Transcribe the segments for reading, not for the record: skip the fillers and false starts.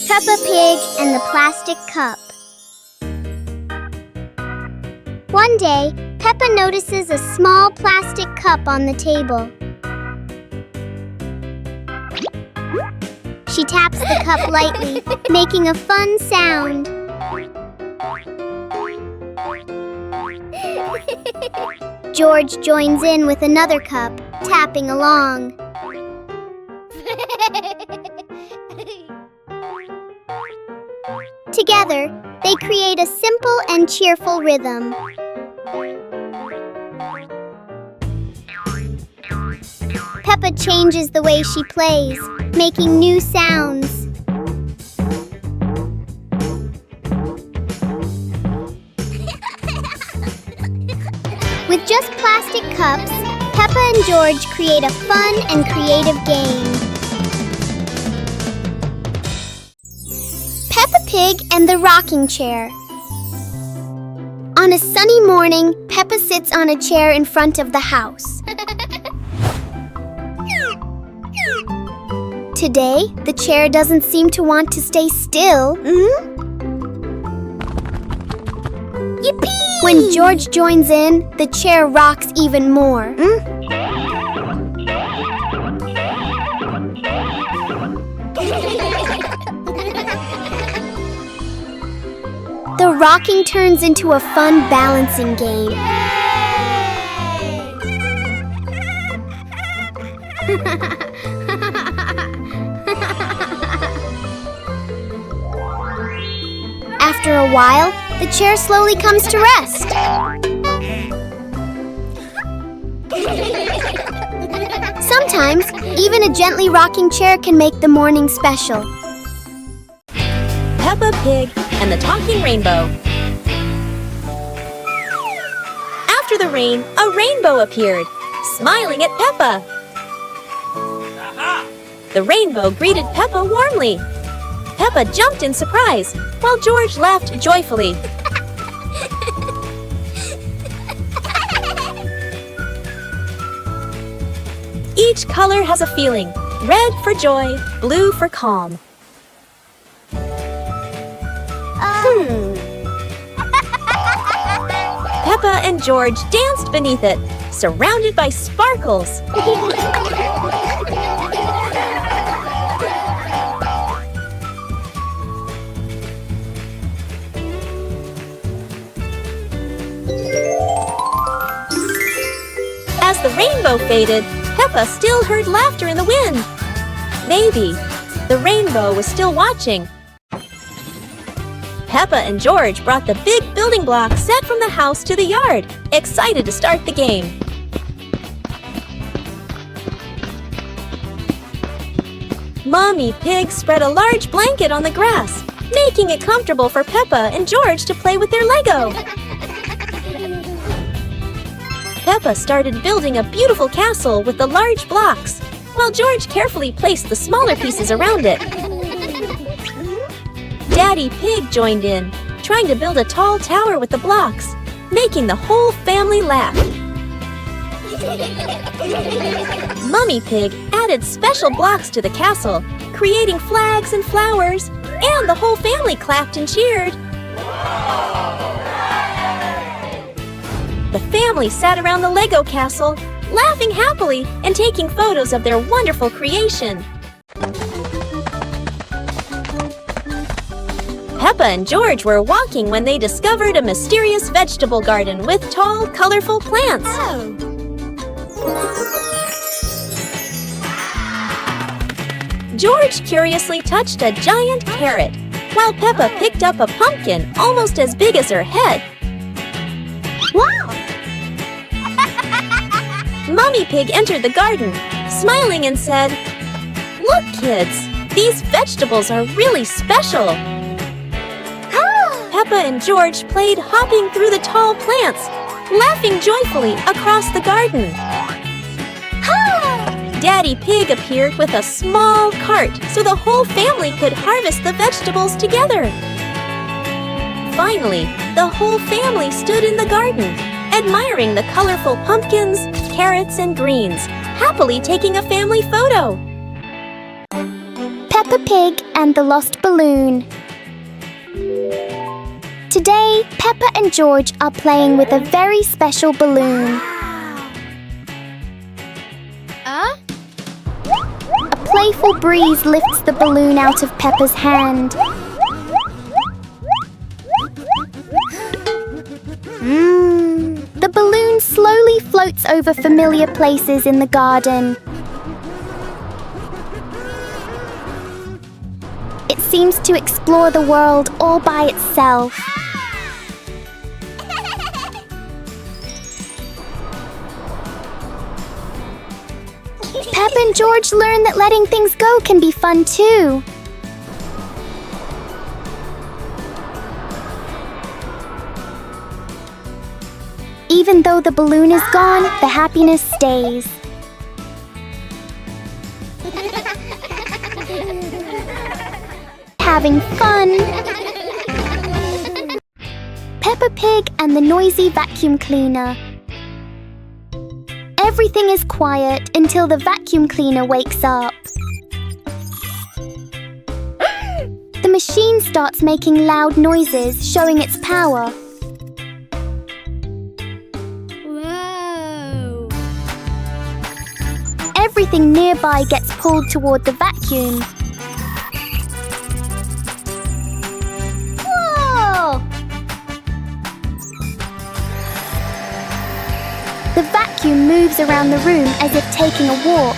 Peppa Pig and the Plastic Cup. One day, Peppa notices a small plastic cup on the table. She taps the cup lightly, making a fun sound. George joins in with another cup, tapping along. Together, they create a simple and cheerful rhythm. Peppa changes the way she plays, making new sounds. With just plastic cups, Peppa and George create a fun and creative game. Peppa Pig and the Rocking Chair. On a sunny morning, Peppa sits on a chair in front of the house. Today, the chair doesn't seem to want to stay still. Yippee! When George joins in, the chair rocks even more. The rocking turns into a fun balancing game. After a while, the chair slowly comes to rest. Sometimes, even a gently rocking chair can make the morning special. Peppa Pig and the Talking Rainbow. After the rain, a rainbow appeared, smiling at Peppa. The rainbow greeted Peppa warmly. Peppa jumped in surprise, while George laughed joyfully. Each color has a feeling. Red for joy, blue for calm. Peppa and George danced beneath it, surrounded by sparkles. As the rainbow faded, Peppa still heard laughter in the wind. Maybe the rainbow was still watching. Peppa and George brought the big building blocks set from the house to the yard, excited to start the game. Mommy Pig spread a large blanket on the grass, making it comfortable for Peppa and George to play with their Lego. Peppa started building a beautiful castle with the large blocks, while George carefully placed the smaller pieces around it. Daddy Pig joined in, trying to build a tall tower with the blocks, making the whole family laugh. Mummy Pig added special blocks to the castle, creating flags and flowers, and the whole family clapped and cheered. The family sat around the Lego castle, laughing happily and taking photos of their wonderful creation. Peppa and George were walking when they discovered a mysterious vegetable garden with tall, colorful plants. George curiously touched a giant carrot, while Peppa picked up a pumpkin almost as big as her head. Wow! Mummy Pig entered the garden, smiling and said, "Look, kids, these vegetables are really special." Peppa and George played hopping through the tall plants, laughing joyfully across the garden. Daddy Pig appeared with a small cart so the whole family could harvest the vegetables together. Finally, the whole family stood in the garden, admiring the colorful pumpkins, carrots, and greens, happily taking a family photo. Peppa Pig and the Lost Balloon. Today, Peppa and George are playing with a very special balloon. A playful breeze lifts the balloon out of Peppa's hand. The balloon slowly floats over familiar places in the garden. It seems to explore the world all by itself. Peppa and George learn that letting things go can be fun too. Even though the balloon is gone, the happiness stays. Having fun. Peppa Pig and the noisy vacuum cleaner. Everything is quiet until the vacuum cleaner wakes up. The machine starts making loud noises, showing its power. Whoa! Everything nearby gets pulled toward the vacuum. Whoa! The vacuum moves around the room as if taking a walk.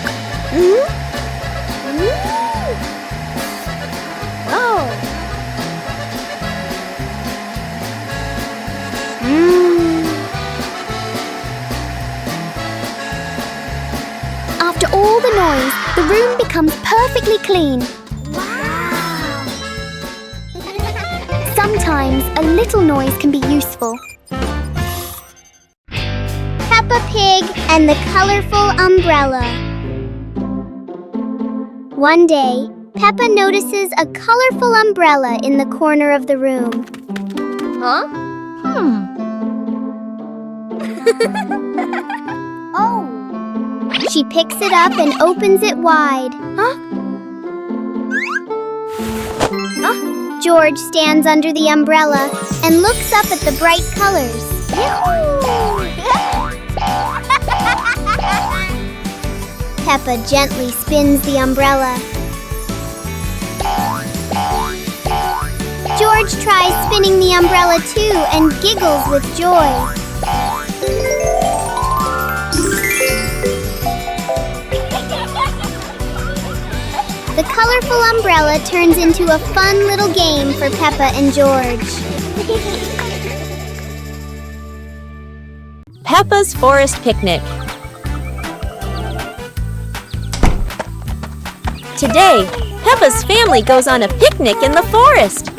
After all the noise, the room becomes perfectly clean. Wow! Sometimes a little noise can be useful. Peppa Pig and the colorful umbrella. One day, Peppa notices a colorful umbrella in the corner of the room. Huh? Oh! She picks it up and opens it wide. George stands under the umbrella and looks up at the bright colors. Peppa gently spins the umbrella. George tries spinning the umbrella too and giggles with joy. The colorful umbrella turns into a fun little game for Peppa and George. Peppa's Forest Picnic. Today, Peppa's family goes on a picnic in the forest.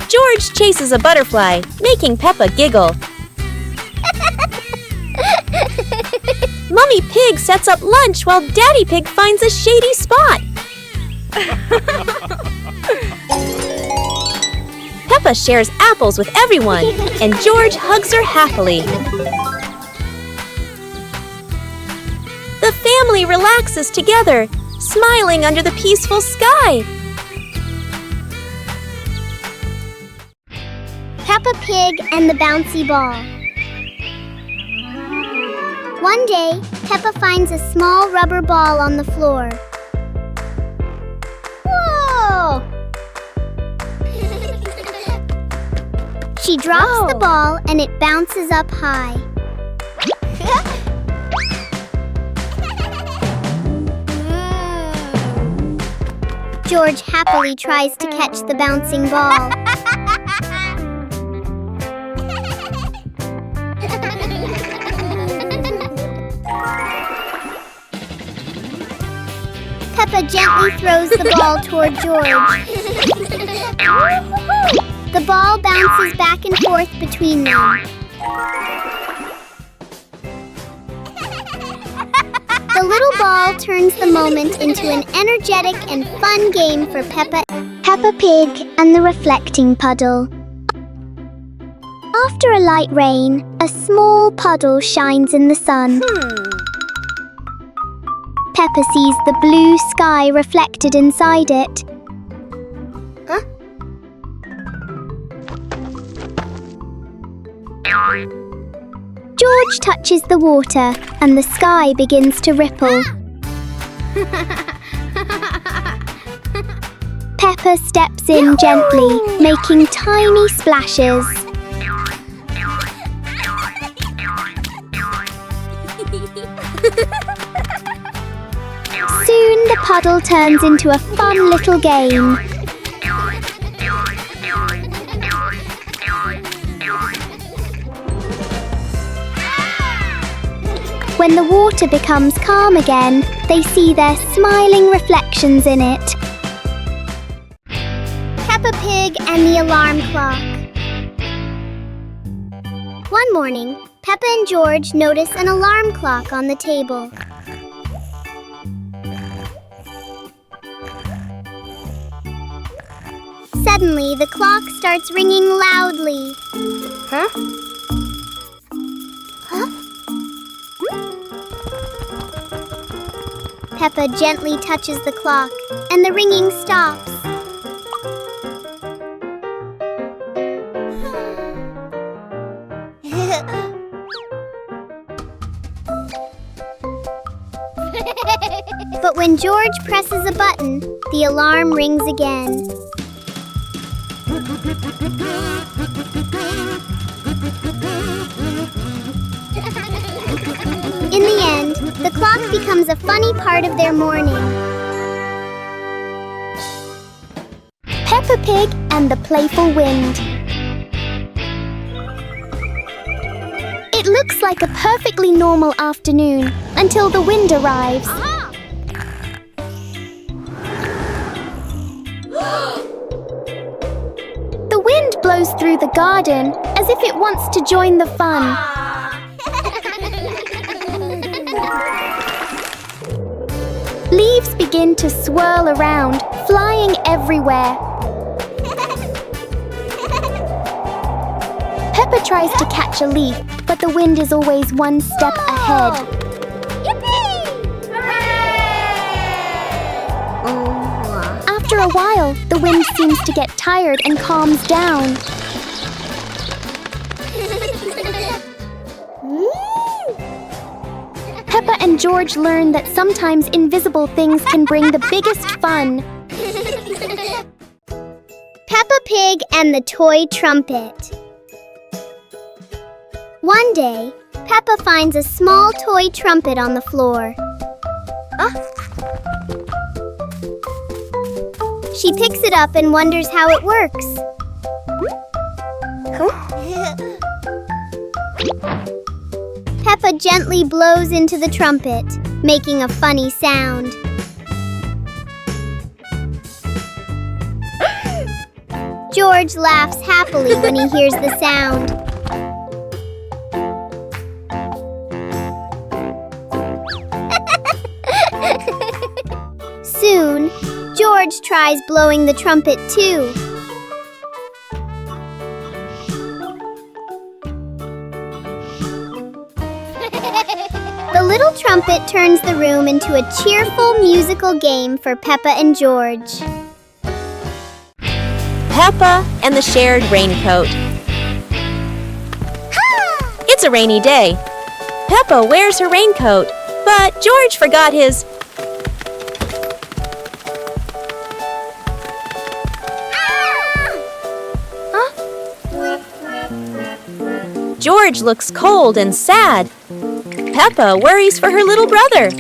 George chases a butterfly, making Peppa giggle. Mummy Pig sets up lunch while Daddy Pig finds a shady spot. Peppa shares apples with everyone, and George hugs her happily. The family relaxes together, smiling under the peaceful sky. Peppa Pig and the bouncy ball. One day, Peppa finds a small rubber ball on the floor. Whoa! She drops the ball and it bounces up high. George happily tries to catch the bouncing ball. Peppa gently throws the ball toward George. The ball bounces back and forth between them. The little ball turns the moment into an energetic and fun game for Peppa. Peppa Pig and the reflecting puddle. After a light rain, a small puddle shines in the sun. Peppa sees the blue sky reflected inside it. George touches the water and the sky begins to ripple. Peppa steps in gently, making tiny splashes. Soon the puddle turns into a fun little game. When the water becomes calm again, they see their smiling reflections in it. Peppa Pig and the alarm clock. One morning, Peppa and George notice an alarm clock on the table. Suddenly, the clock starts ringing loudly. Peppa gently touches the clock, and the ringing stops. But when George presses a button, the alarm rings again. In the end, the clock becomes a funny part of their morning. Peppa Pig and the Playful Wind. It looks like a perfectly normal afternoon until the wind arrives. The wind blows through the garden as if it wants to join the fun. Leaves begin to swirl around, flying everywhere. Peppa tries to catch a leaf, but the wind is always one step ahead. After a while, the wind seems to get tired and calms down. Peppa and George learn that sometimes invisible things can bring the biggest fun. Peppa Pig and the Toy Trumpet. One day, Peppa finds a small toy trumpet on the floor. She picks it up and wonders how it works. Peppa gently blows into the trumpet, making a funny sound. George laughs happily when he hears the sound. Soon, George tries blowing the trumpet too. The little trumpet turns the room into a cheerful musical game for Peppa and George. Peppa and the shared raincoat. It's a rainy day. Peppa wears her raincoat, but George forgot his. George looks cold and sad. Peppa worries for her little brother.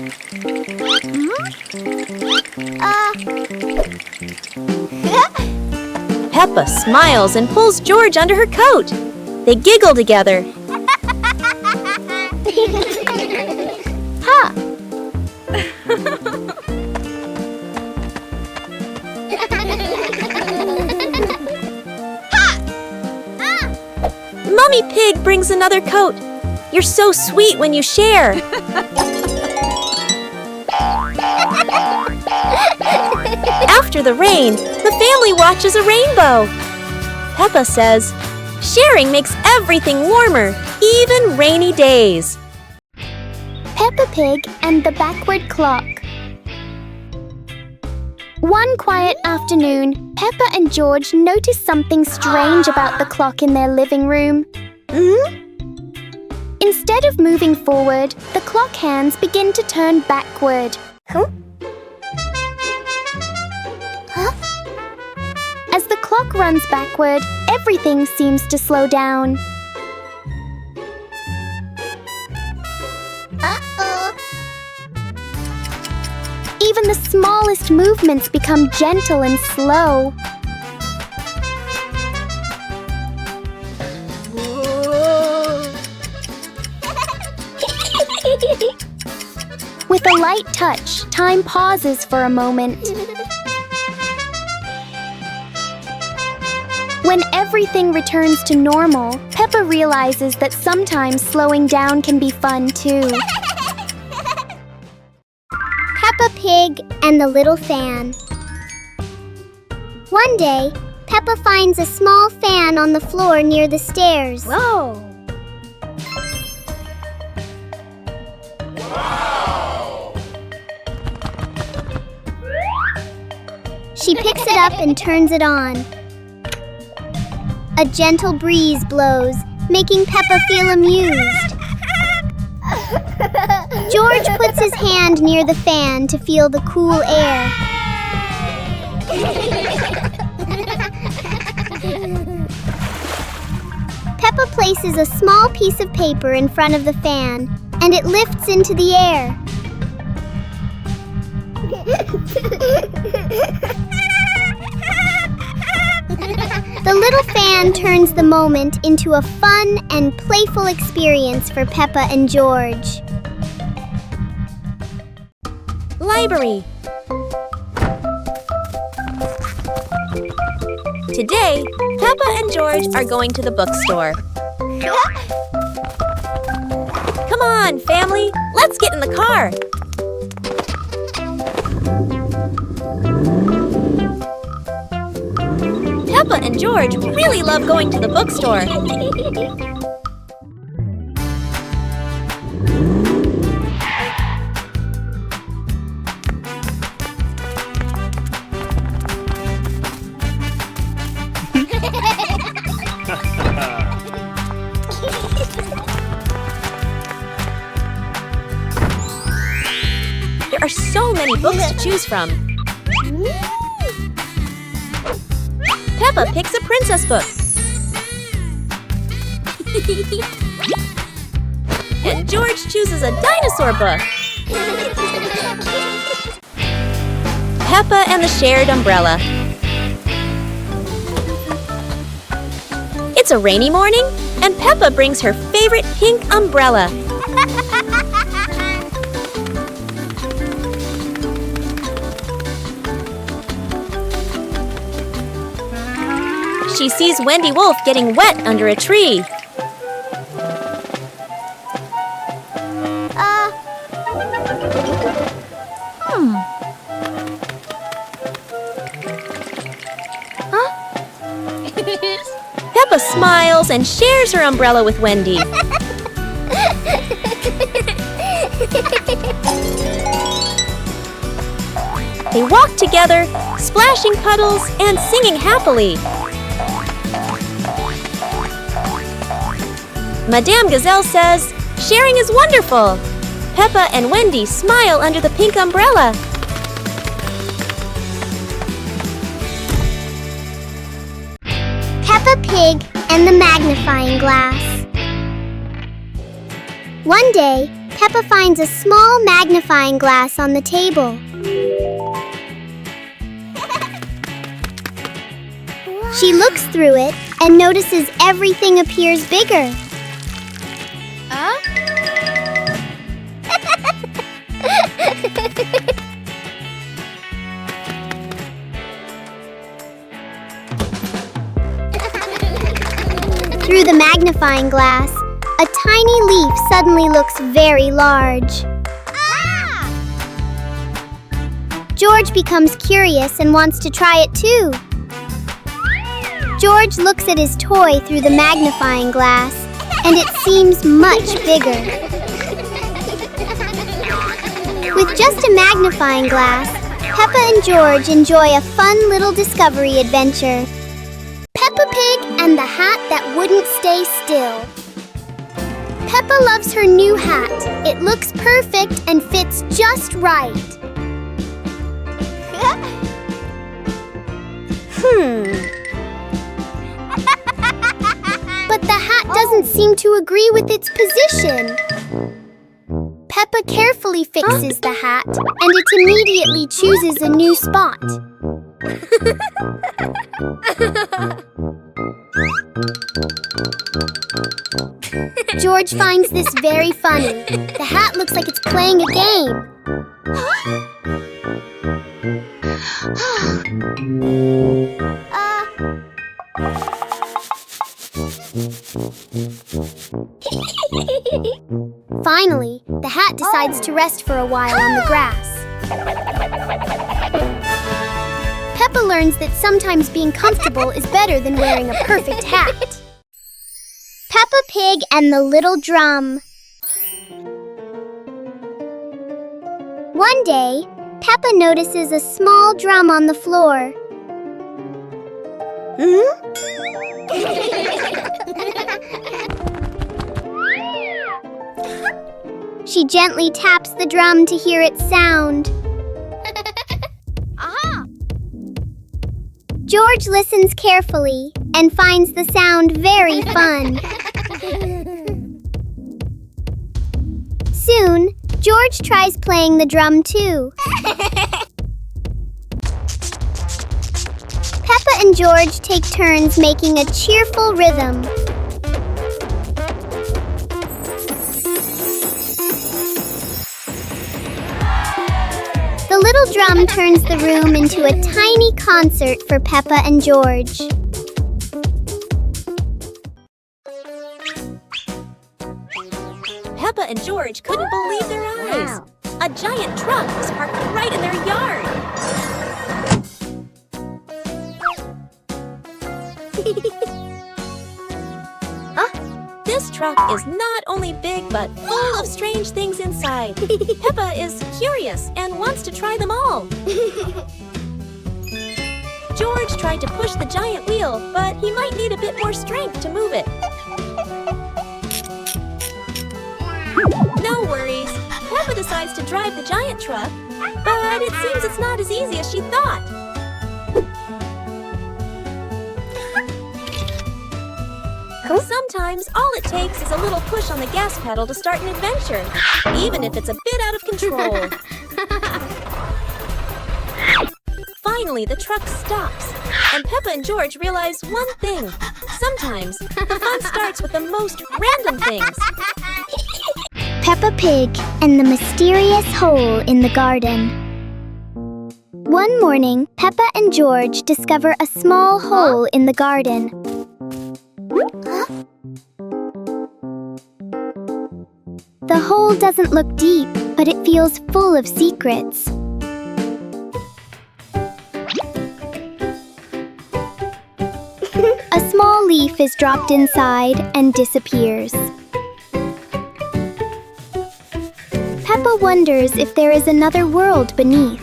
Peppa smiles and pulls George under her coat. They giggle together. Mummy Pig brings another coat. You're so sweet when you share. After after the rain, the family watches a rainbow. Peppa says, sharing makes everything warmer, even rainy days. Peppa Pig and the Backward Clock. One quiet afternoon, Peppa and George noticed something strange about the clock in their living room. Instead of moving forward, the clock hands begin to turn backward. As the clock runs backward, everything seems to slow down. Even the smallest movements become gentle and slow. With a light touch, time pauses for a moment. When everything returns to normal, Peppa realizes that sometimes slowing down can be fun too. Peppa Pig and the Little Fan. One day, Peppa finds a small fan on the floor near the stairs. Whoa! She picks it up and turns it on. A gentle breeze blows, making Peppa feel amused. George puts his hand near the fan to feel the cool air. Peppa places a small piece of paper in front of the fan, and it lifts into the air. The little fan turns the moment into a fun and playful experience for Peppa and George. Library. Today, Peppa and George are going to the bookstore. Come on, family, let's get in the car. Peppa and George really love going to the bookstore. There are so many books to choose from. Peppa picks a princess book. And George chooses a dinosaur book. Peppa and the Shared Umbrella. It's a rainy morning, and Peppa brings her favorite pink umbrella. She sees Wendy Wolf getting wet under a tree. Peppa smiles and shares her umbrella with Wendy. They walk together, splashing puddles and singing happily. Madame Gazelle says, sharing is wonderful. Peppa and Wendy smile under the pink umbrella. Peppa Pig and the Magnifying Glass. One day, Peppa finds a small magnifying glass on the table. She looks through it and notices everything appears bigger. Through the magnifying glass, a tiny leaf suddenly looks very large. George becomes curious and wants to try it too. George looks at his toy through the magnifying glass, and it seems much bigger. With just a magnifying glass, Peppa and George enjoy a fun little discovery adventure. Peppa Pig and the hat that wouldn't stay still. Peppa loves her new hat. It looks perfect and fits just right. But the hat doesn't seem to agree with its position. Peppa carefully fixes the hat, and it immediately chooses a new spot. George finds this very funny. The hat looks like it's playing a game. Finally, the hat decides to rest for a while on the grass. Peppa learns that sometimes being comfortable is better than wearing a perfect hat. Peppa Pig and the Little Drum. One day, Peppa notices a small drum on the floor. She gently taps the drum to hear its sound. George listens carefully and finds the sound very fun. Soon, George tries playing the drum too. Peppa and George take turns making a cheerful rhythm. The little drum turns the room into a tiny concert for Peppa and George. Peppa and George couldn't believe their eyes. A giant truck was parked right in their yard. This truck is not only big, but full of strange things inside. Peppa is curious and wants to try them all. George tried to push the giant wheel, but he might need a bit more strength to move it. No worries. Peppa decides to drive the giant truck, but it seems it's not as easy as she thought. Sometimes all it takes is a little push on the gas pedal to start an adventure, even if it's a bit out of control. Finally, the truck stops, and Peppa and George realize one thing. Sometimes the fun starts with the most random things. Peppa Pig and the Mysterious Hole in the Garden. One morning, Peppa and George discover a small hole in the garden. The hole doesn't look deep, but it feels full of secrets. A small leaf is dropped inside and disappears. Peppa wonders if there is another world beneath.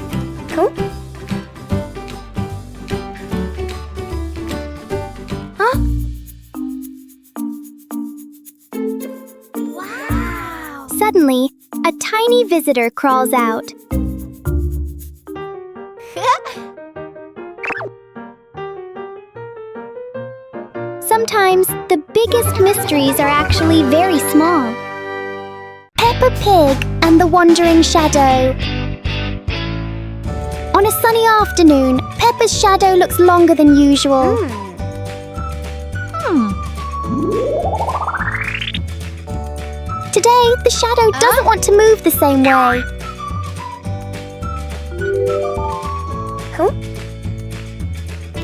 Suddenly, a tiny visitor crawls out. Sometimes, the biggest mysteries are actually very small. Peppa Pig and the Wandering Shadow. On a sunny afternoon, Peppa's shadow looks longer than usual. Today, the shadow doesn't want to move the same way.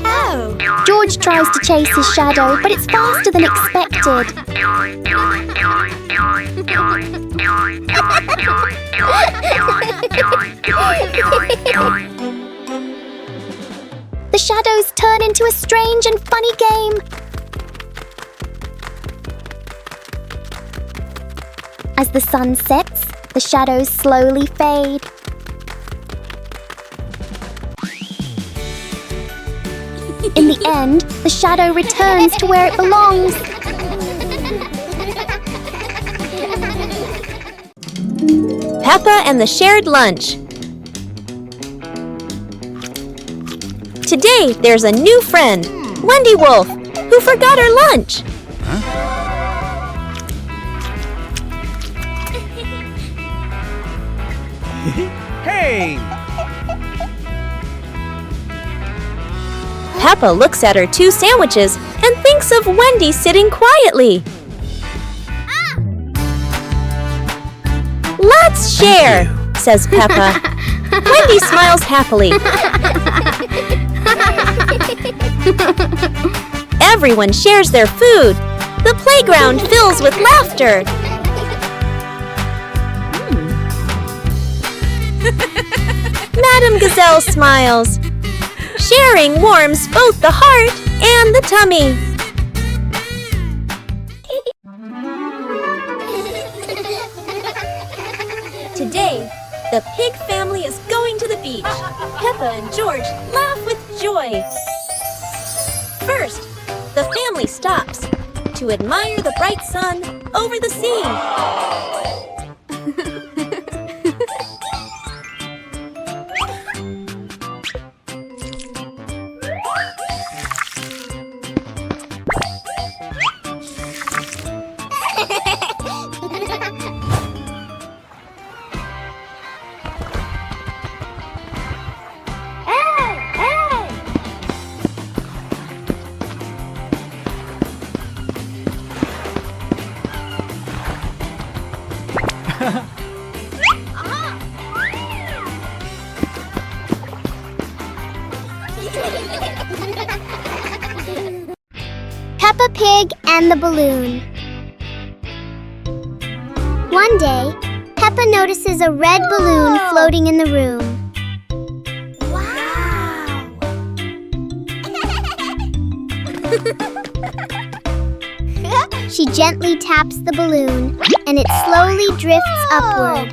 Oh! George tries to chase his shadow, but it's faster than expected. The shadows turn into a strange and funny game. As the sun sets, the shadows slowly fade. In the end, the shadow returns to where it belongs. Peppa and the shared lunch. Today, there's a new friend, Wendy Wolf, who forgot her lunch. Hey! Peppa looks at her 2 sandwiches and thinks of Wendy sitting quietly. Let's share, says Peppa. Wendy smiles happily. Everyone shares their food. The playground fills with laughter. Madame Gazelle smiles. Sharing warms both the heart and the tummy. Today, the pig family is going to the beach. Peppa and George laugh with joy. First, the family stops to admire the bright sun over the sea. Peppa Pig and the balloon. One day, Peppa notices a red balloon floating in the room. Wow! She gently taps the balloon, and it slowly drifts upward.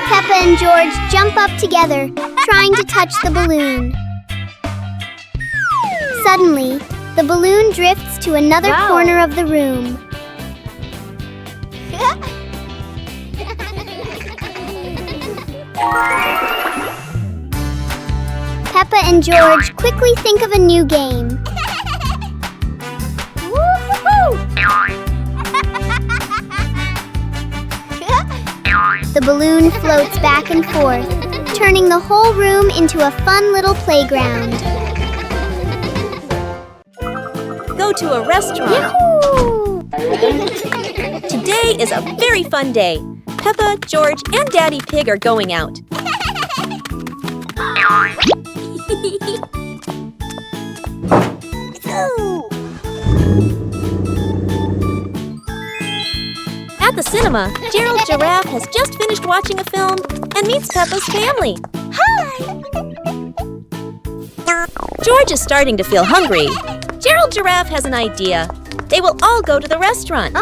Peppa and George jump up together, trying to touch the balloon. Suddenly, the balloon drifts to another corner of the room. Peppa and George quickly think of a new game. The balloon floats back and forth, turning the whole room into a fun little playground. Go to a restaurant. Yahoo! Today is a very fun day. Peppa, George, and Daddy Pig are going out. At the cinema, Gerald Giraffe has just finished watching a film and meets Peppa's family. Hi! George is starting to feel hungry. Gerald Giraffe has an idea. They will all go to the restaurant.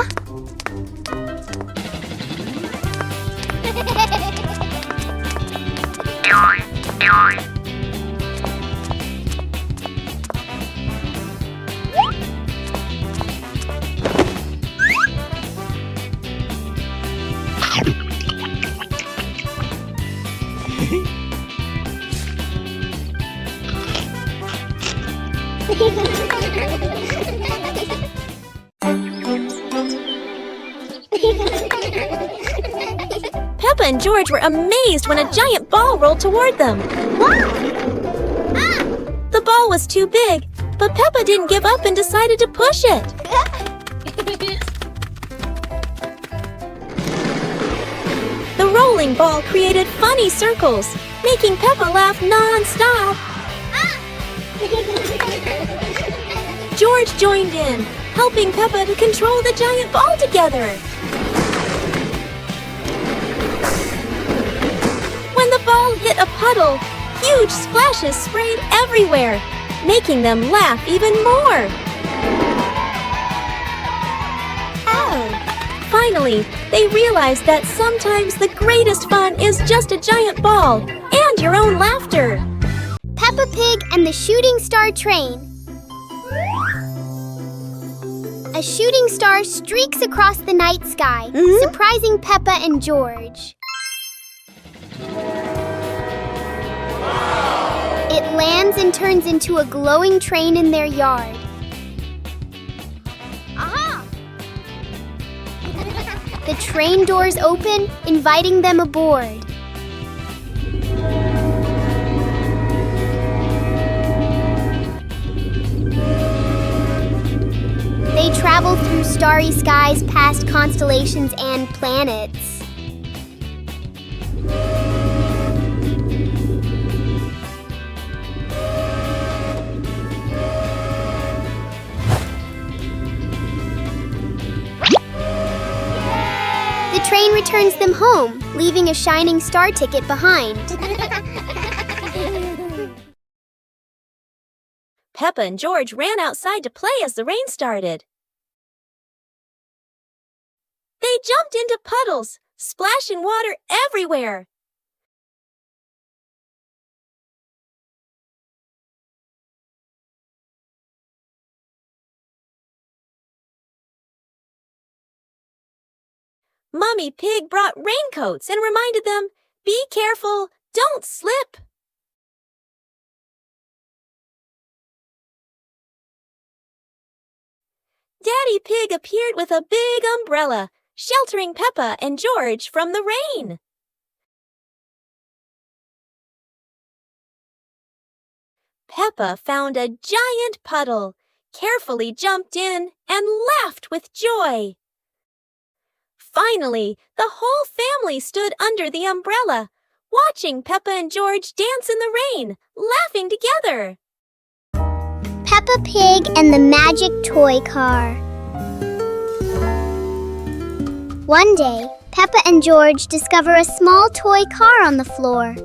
Peppa and George were amazed when a giant ball rolled toward them. The ball was too big, but Peppa didn't give up and decided to push it. The rolling ball created funny circles, making Peppa laugh non-stop. George joined in, helping Peppa to control the giant ball together. When the ball hit a puddle, huge splashes sprayed everywhere, making them laugh even more. Finally, they realized that sometimes the greatest fun is just a giant ball and your own laughter. Peppa Pig and the Shooting Star Train. A shooting star streaks across the night sky, surprising Peppa and George. It lands and turns into a glowing train in their yard. The train doors open, inviting them aboard. They travel through starry skies past constellations and planets. The train returns them home, leaving a shining star ticket behind. Peppa and George ran outside to play as the rain started. They jumped into puddles, splashing water everywhere. Mommy Pig brought raincoats and reminded them, "Be careful, don't slip." Daddy Pig appeared with a big umbrella, sheltering Peppa and George from the rain. Peppa found a giant puddle, carefully jumped in, and laughed with joy. Finally, the whole family stood under the umbrella, watching Peppa and George dance in the rain, laughing together. Peppa Pig and the Magic Toy Car. One day, Peppa and George discover a small toy car on the floor.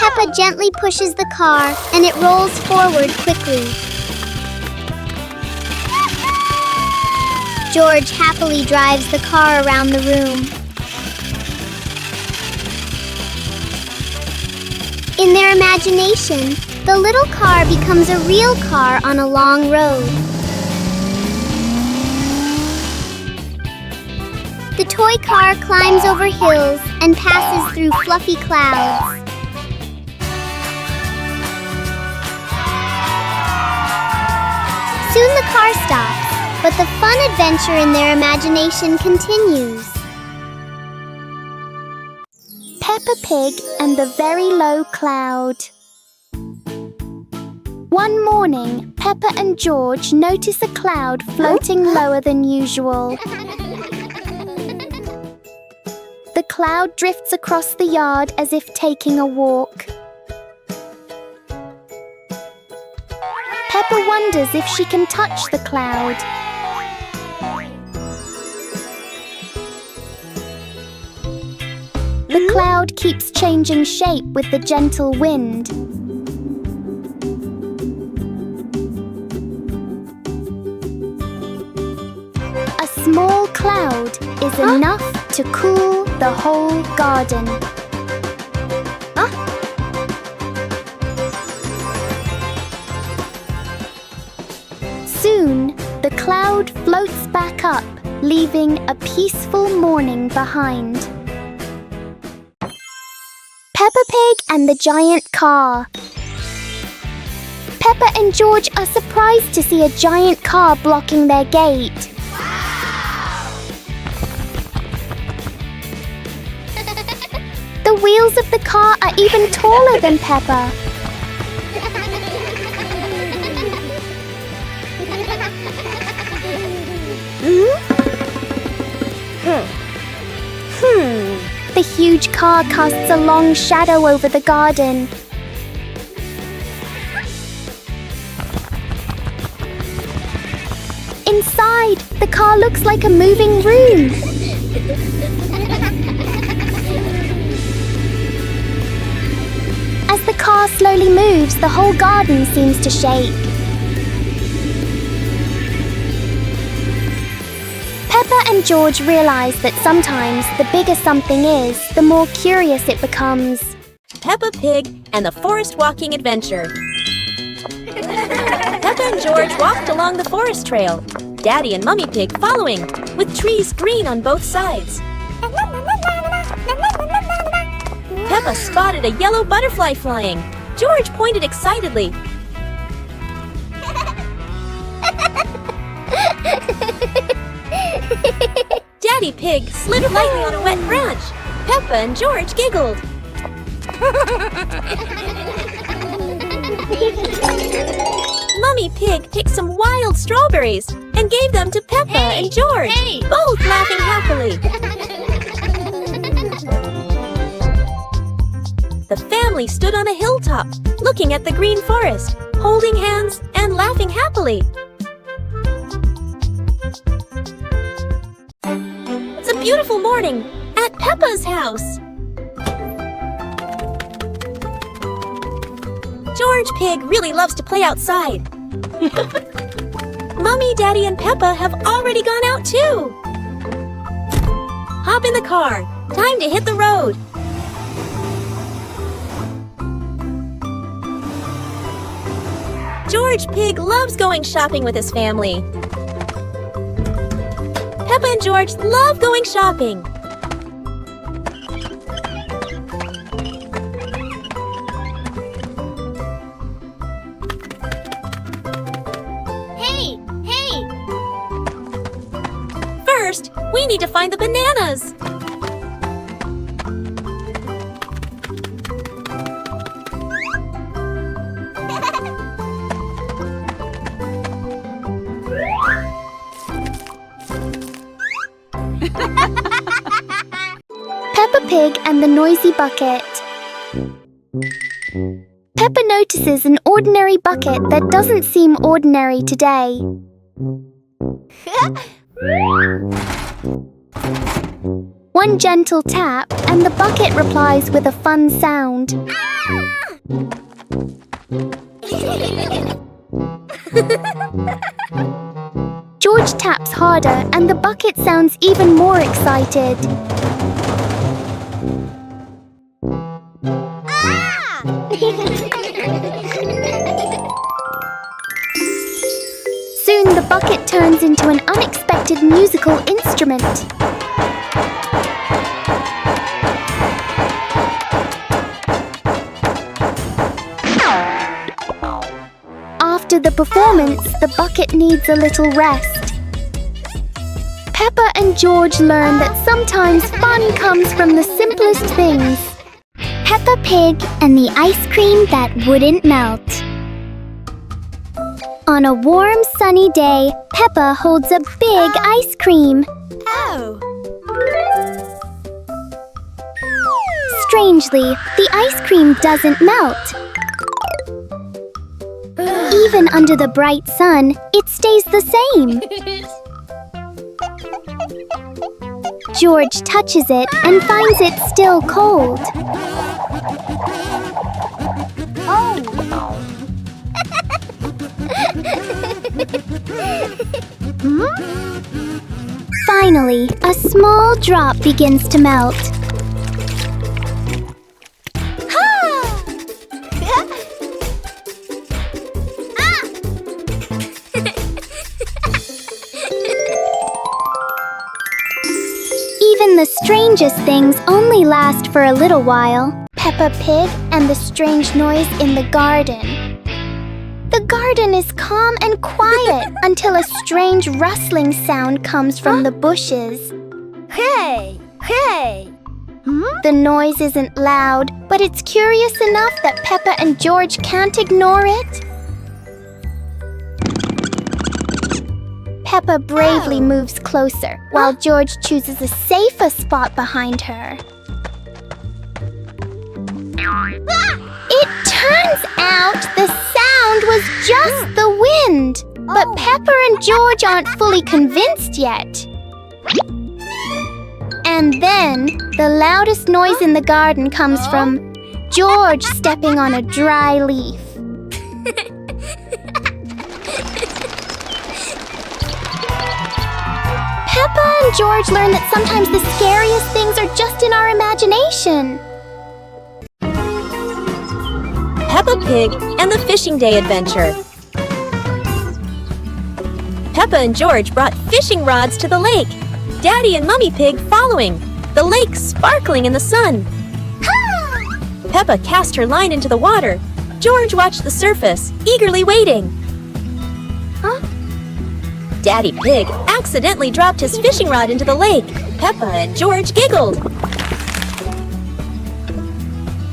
Peppa gently pushes the car and it rolls forward quickly. George happily drives the car around the room. In their imagination, the little car becomes a real car on a long road. The toy car climbs over hills and passes through fluffy clouds. Soon the car stops, but the fun adventure in their imagination continues. Peppa Pig and the Very Low Cloud. One morning, Peppa and George notice a cloud floating lower than usual. The cloud drifts across the yard as if taking a walk. Peppa wonders if she can touch the cloud. The cloud keeps changing shape with the gentle wind. A small cloud is enough to cool the whole garden. Soon, the cloud floats back up, leaving a peaceful morning behind. Peppa Pig and the Giant Car. Peppa and George are surprised to see a giant car blocking their gate. The wheels of the car are even taller than Peppa. The huge car casts a long shadow over the garden. Inside, the car looks like a moving room. As the car slowly moves, the whole garden seems to shake. Peppa and George realize that sometimes the bigger something is, the more curious it becomes. Peppa Pig and the Forest Walking Adventure. Peppa and George walked along the forest trail, Daddy and Mummy Pig following, with trees green on both sides. Peppa spotted a yellow butterfly flying. George pointed excitedly. Daddy Pig slid lightly on a wet branch. Peppa and George giggled. Mummy Pig picked some wild strawberries and gave them to Peppa and George, both laughing happily. The family stood on a hilltop, looking at the green forest, holding hands and laughing happily. It's a beautiful morning at Peppa's house. George Pig really loves to play outside. Mummy, Daddy, and Peppa have already gone out too. Hop in the car. Time to hit the road. George Pig loves going shopping with his family. Peppa and George love going shopping. Hey! First, we need to find the bananas. Peppa Pig and the Noisy Bucket. Peppa notices an ordinary bucket that doesn't seem ordinary today. One gentle tap, and the bucket replies with a fun sound. George taps harder, and the bucket sounds even more excited. Soon the bucket turns into an unexpected musical instrument. After the performance, the bucket needs a little rest. Peppa and George learn that sometimes fun comes from the simplest things. Peppa Pig and the ice cream that wouldn't melt. On a warm, sunny day, Peppa holds a big ice cream. Oh! Strangely, the ice cream doesn't melt. Even under the bright sun, it stays the same. George touches it and finds it still cold. Finally, a small drop begins to melt. Even the strangest things only last for a little while. Peppa Pig and the strange noise in the garden. The garden is calm and quiet until a strange rustling sound comes from the bushes. Hey! The noise isn't loud, but it's curious enough that Peppa and George can't ignore it. Peppa bravely moves closer, while George chooses a safer spot behind her. It turns out the sound was just the wind. But Peppa and George aren't fully convinced yet. And then, the loudest noise in the garden comes from George stepping on a dry leaf. Peppa and George learn that sometimes the scariest things are just in our imagination. Peppa Pig and the Fishing Day Adventure. Peppa and George brought fishing rods to the lake. Daddy and Mummy Pig following, the lake sparkling in the sun. Peppa cast her line into the water. George watched the surface, eagerly waiting. Daddy Pig accidentally dropped his fishing rod into the lake. Peppa and George giggled.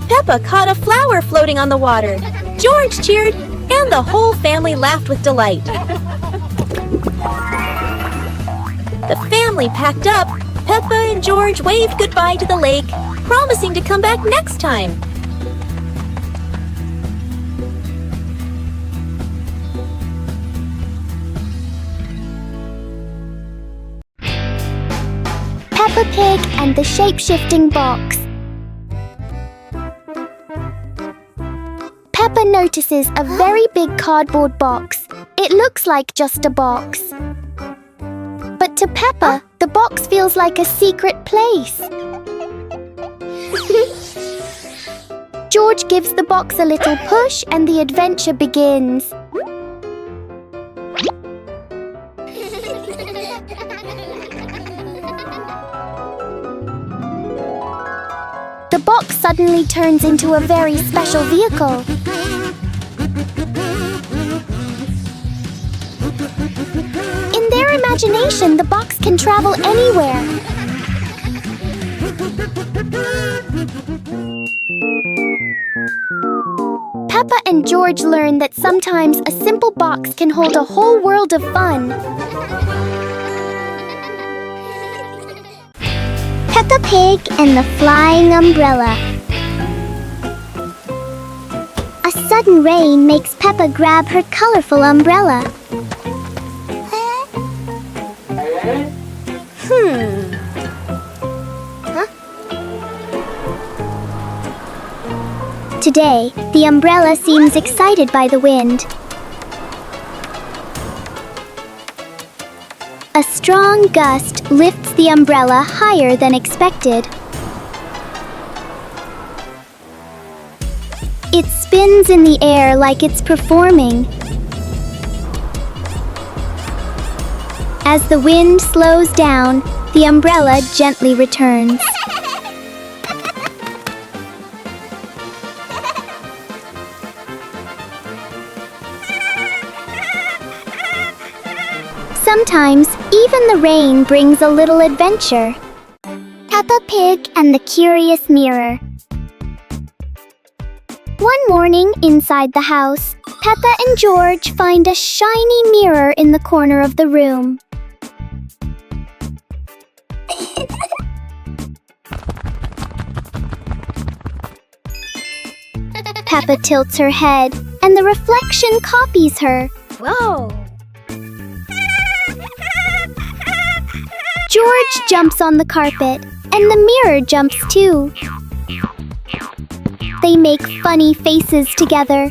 Peppa caught a flower floating on the water. George cheered, and the whole family laughed with delight. The family packed up. Peppa and George waved goodbye to the lake, promising to come back next time. Peppa Pig and the shape-shifting box. Peppa notices a very big cardboard box. It looks like just a box. But to Peppa, the box feels like a secret place. George gives the box a little push and the adventure begins. The box suddenly turns into a very special vehicle. In their imagination, the box can travel anywhere. Peppa and George learn that sometimes a simple box can hold a whole world of fun. Peppa Pig and the Flying Umbrella. A sudden rain makes Peppa grab her colorful umbrella. Today, the umbrella seems excited by the wind. A strong gust lifts the umbrella higher than expected. It spins in the air like it's performing. As the wind slows down, the umbrella gently returns. Sometimes, even the rain brings a little adventure. Peppa Pig and the Curious Mirror. One morning, inside the house, Peppa and George find a shiny mirror in the corner of the room. Peppa tilts her head, and the reflection copies her. Whoa! George jumps on the carpet, and the mirror jumps too. They make funny faces together.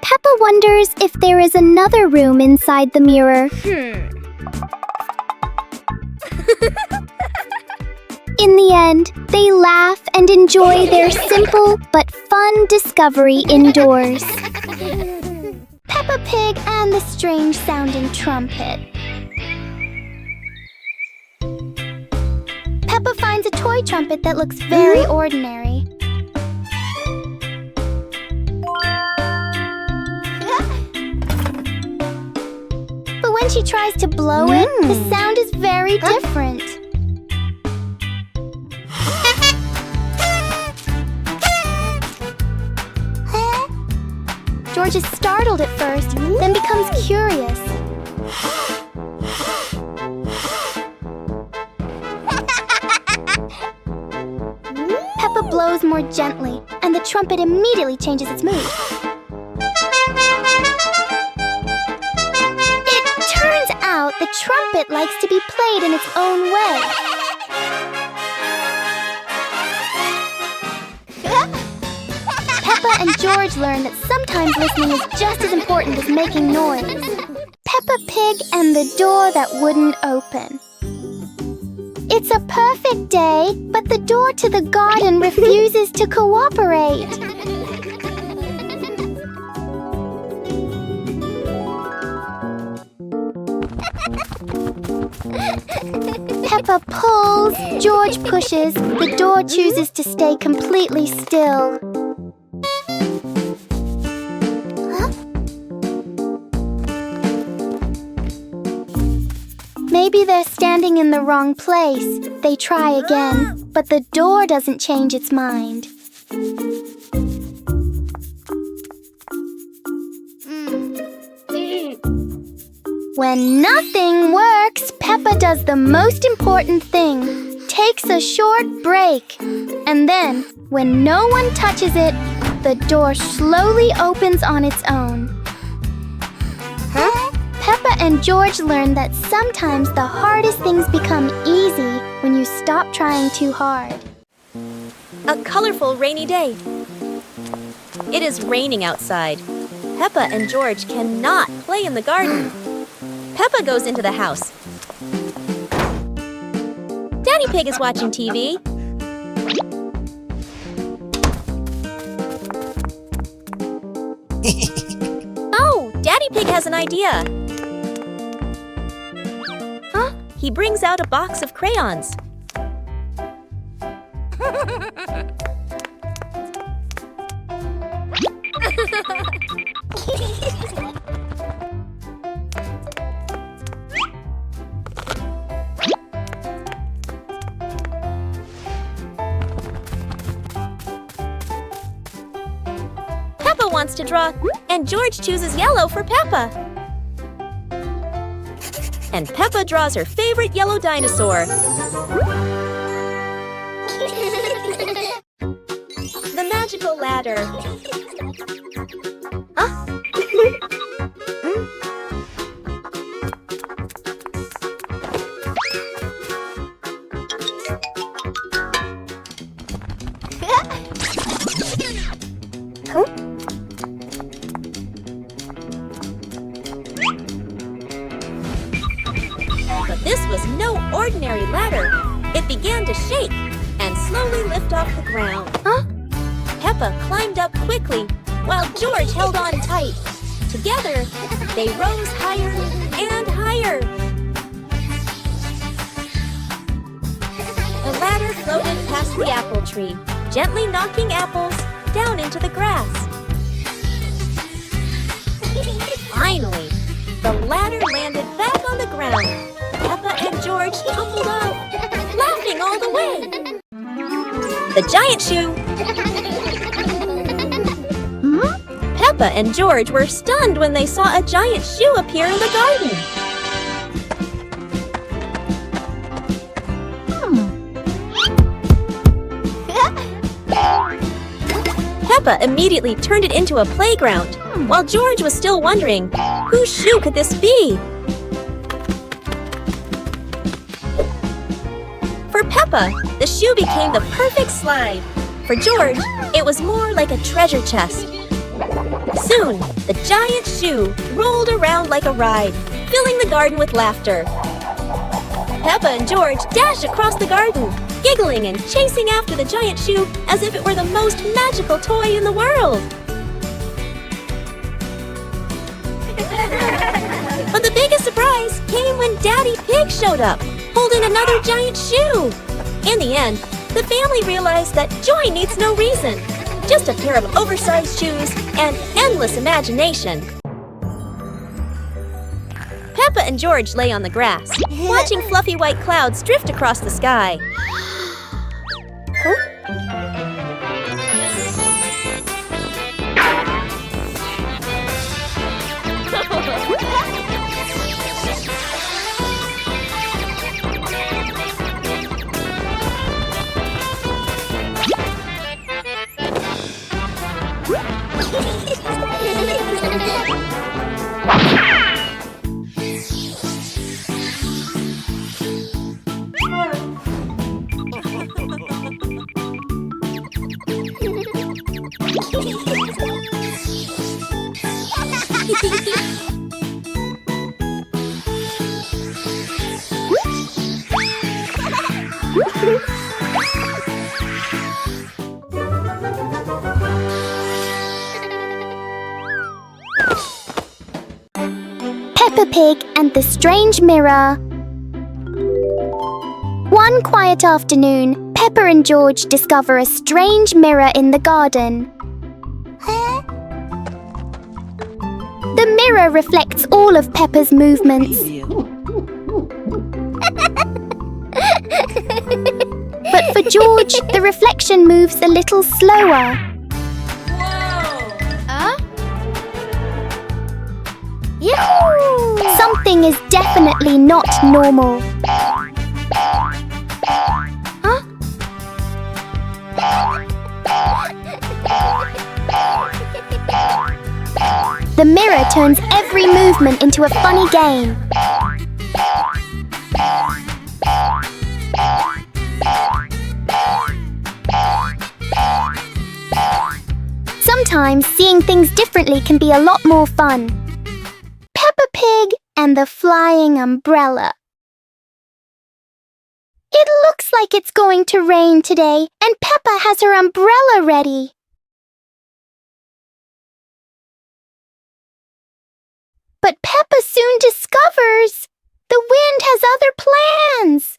Peppa wonders if there is another room inside the mirror. In the end, they laugh and enjoy their simple but fun discovery indoors. Peppa Pig and the Strange Sounding Trumpet. Peppa finds a toy trumpet that looks very ordinary. But when she tries to blow it, the sound is very different. George is startled at first, then becomes curious. blows more gently, and the trumpet immediately changes its mood. It turns out the trumpet likes to be played in its own way. Peppa and George learn that sometimes listening is just as important as making noise. Peppa Pig and the door that wouldn't open. It's a perfect day, but the door to the garden refuses to cooperate. Peppa pulls, George pushes, the door chooses to stay completely still. Maybe they're standing in the wrong place. They try again, but the door doesn't change its mind. When nothing works, Peppa does the most important thing, takes a short break. And then, when no one touches it, the door slowly opens on its own. Peppa and George learn that sometimes the hardest things become easy when you stop trying too hard. A colorful rainy day. It is raining outside. Peppa and George cannot play in the garden. Peppa goes into the house. Daddy Pig is watching TV. Oh, Daddy Pig has an idea. He brings out a box of crayons. Peppa wants to draw, and George chooses yellow for Peppa. And Peppa draws her favorite yellow dinosaur. The magical ladder. But this was no ordinary ladder. It began to shake and slowly lift off the ground. Peppa climbed up quickly while George held on tight. Together, they rose higher and higher. The ladder floated past the apple tree, gently knocking apples down into the grass. Finally, the ladder landed back on the ground. Peppa and George tumbled off, laughing all the way. The giant shoe. Peppa and George were stunned when they saw a giant shoe appear in the garden. Peppa immediately turned it into a playground, while George was still wondering, whose shoe could this be? For Peppa, the shoe became the perfect slide. For George, it was more like a treasure chest. Soon, the giant shoe rolled around like a ride, filling the garden with laughter. Peppa and George dashed across the garden, giggling and chasing after the giant shoe as if it were the most magical toy in the world. But the biggest surprise came when Daddy Pig showed up, holding another giant shoe. In the end, the family realized that joy needs no reason, just a pair of oversized shoes and endless imagination. Peppa and George lay on the grass, watching fluffy white clouds drift across the sky. Peppa Pig and the Strange Mirror. One quiet afternoon, Peppa and George discover a strange mirror in the garden. The mirror reflects all of Peppa's movements. But for George, the reflection moves a little slower. Something is definitely not normal. The mirror turns every movement into a funny game. Sometimes seeing things differently can be a lot more fun. Peppa Pig and the Flying Umbrella. It looks like it's going to rain today, and Peppa has her umbrella ready. But Peppa soon discovers the wind has other plans.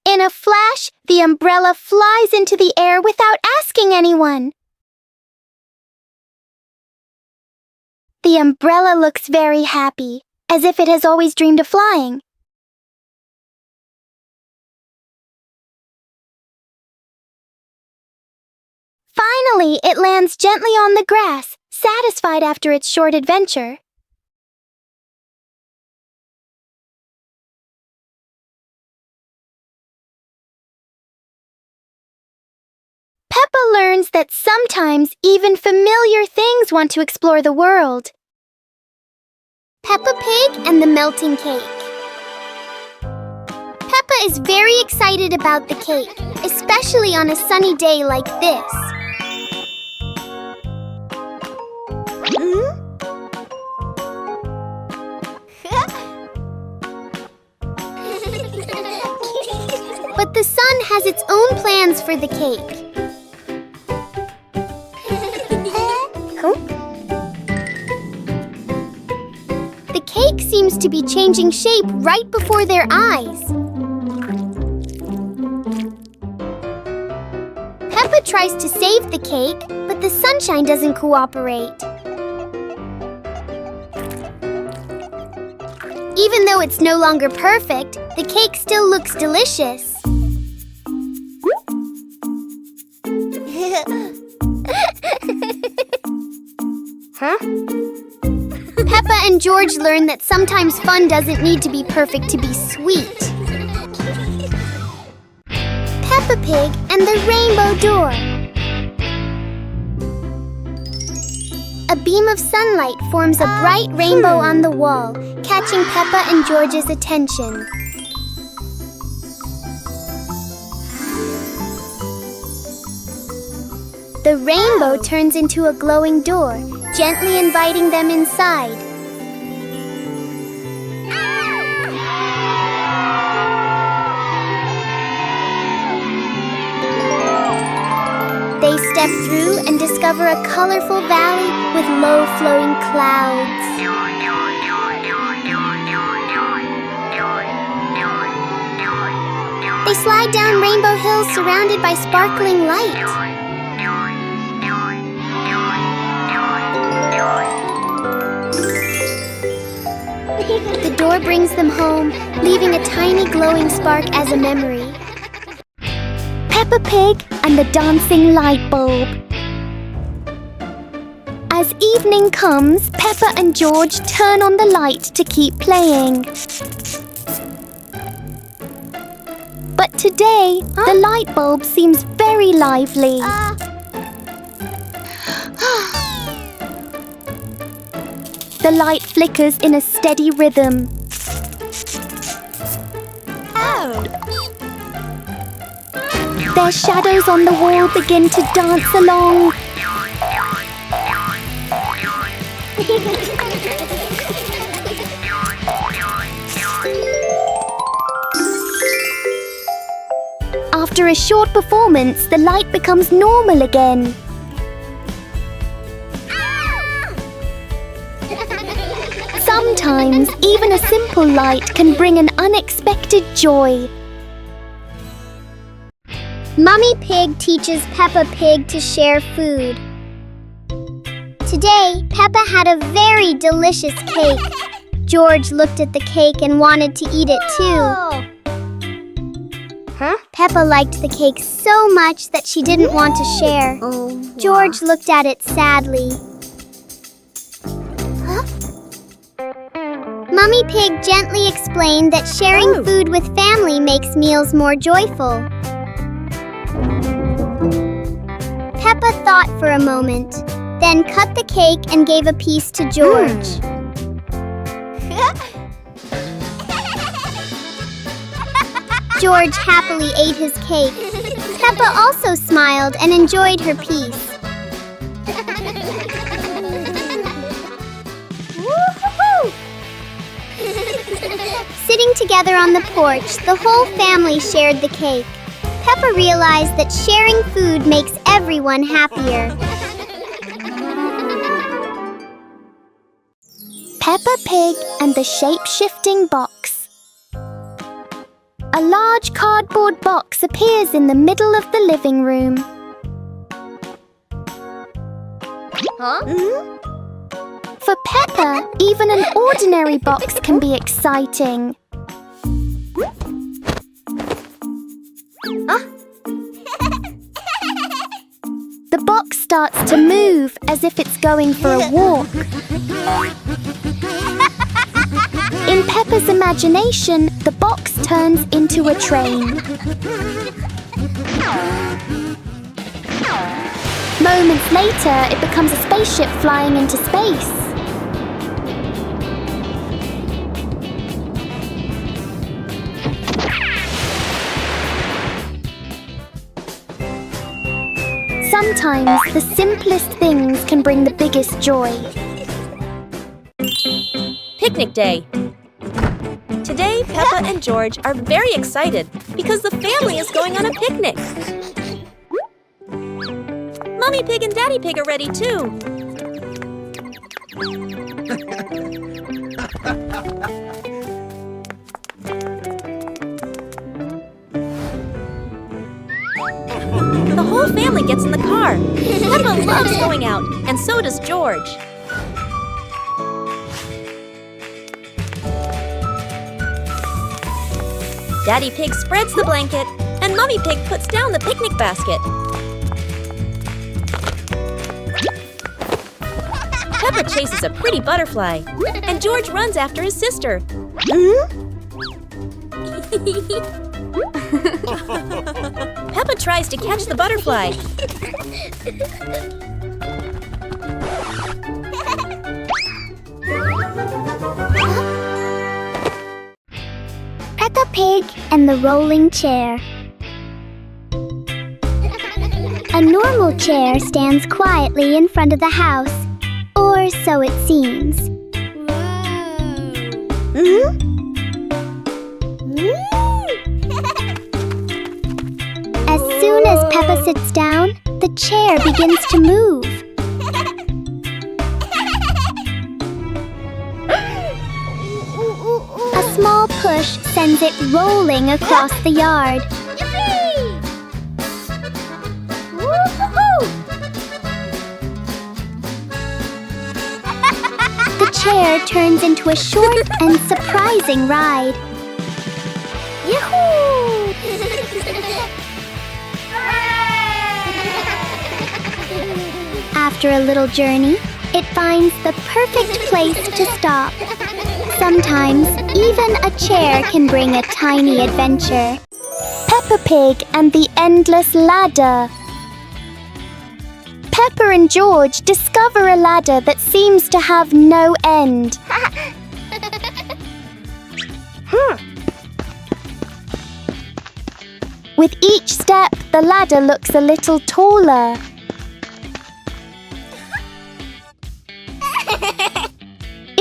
In a flash, the umbrella flies into the air without asking anyone. The umbrella looks very happy, as if it has always dreamed of flying. Finally, it lands gently on the grass, satisfied after its short adventure. Peppa learns that sometimes even familiar things want to explore the world. Peppa Pig and the Melting Cake. Peppa is very excited about the cake, especially on a sunny day like this. But the sun has its own plans for the cake. The cake seems to be changing shape right before their eyes. Peppa tries to save the cake, but the sunshine doesn't cooperate. Even though it's no longer perfect, the cake still looks delicious. Peppa and George learn that sometimes fun doesn't need to be perfect to be sweet. Peppa Pig and the Rainbow Door. A beam of sunlight forms a bright rainbow on the wall, catching Peppa and George's attention. The rainbow turns into a glowing door, gently inviting them inside. They step through and discover a colorful valley with low-flowing clouds. They slide down Rainbow Hill surrounded by sparkling light. The door brings them home, leaving a tiny glowing spark as a memory. Peppa Pig and the Dancing Light Bulb. As evening comes, Peppa and George turn on the light to keep playing. But today, the light bulb seems very lively. The light flickers in a steady rhythm. Their shadows on the wall begin to dance along. After a short performance, the light becomes normal again. Sometimes, even a simple light can bring an unexpected joy. Mummy Pig teaches Peppa Pig to share food. Today, Peppa had a very delicious cake. George looked at the cake and wanted to eat it too. Peppa liked the cake so much that she didn't want to share. George looked at it sadly. Mummy Pig gently explained that sharing food with family makes meals more joyful. Peppa thought for a moment, then cut the cake and gave a piece to George. George happily ate his cake. Peppa also smiled and enjoyed her piece. Sitting together on the porch, the whole family shared the cake. Peppa realized that sharing food makes everyone happier. Peppa Pig and the shape-shifting box. A large cardboard box appears in the middle of the living room. For Peppa, even an ordinary box can be exciting. The box starts to move as if it's going for a walk. In Peppa's imagination, the box turns into a train. Moments later, it becomes a spaceship flying into space. Sometimes the simplest things can bring the biggest joy. Picnic day. Today, Peppa and George are very excited because the family is going on a picnic. Mummy Pig and Daddy Pig are ready too. The whole family gets in the car. Peppa loves going out, and so does George. Daddy Pig spreads the blanket, and Mummy Pig puts down the picnic basket. Peppa chases a pretty butterfly, and George runs after his sister. Peppa tries to catch the butterfly. Peppa Pig and the rolling chair. A normal chair stands quietly in front of the house, or so it seems. As soon as Peppa sits down, the chair begins to move. A small push sends it rolling across the yard. The chair turns into a short and surprising ride. Yahoo! After a little journey, it finds the perfect place to stop. Sometimes, even a chair can bring a tiny adventure. Peppa Pig and the endless ladder. Peppa and George discover a ladder that seems to have no end. With each step, the ladder looks a little taller.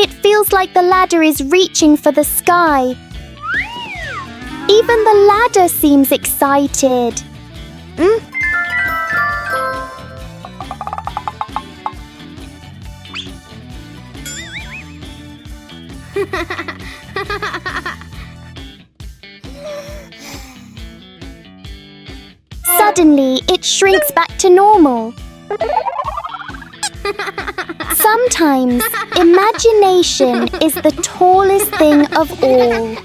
It feels like the ladder is reaching for the sky. Even the ladder seems excited. Suddenly, it shrinks back to normal. Sometimes, imagination is the tallest thing of all.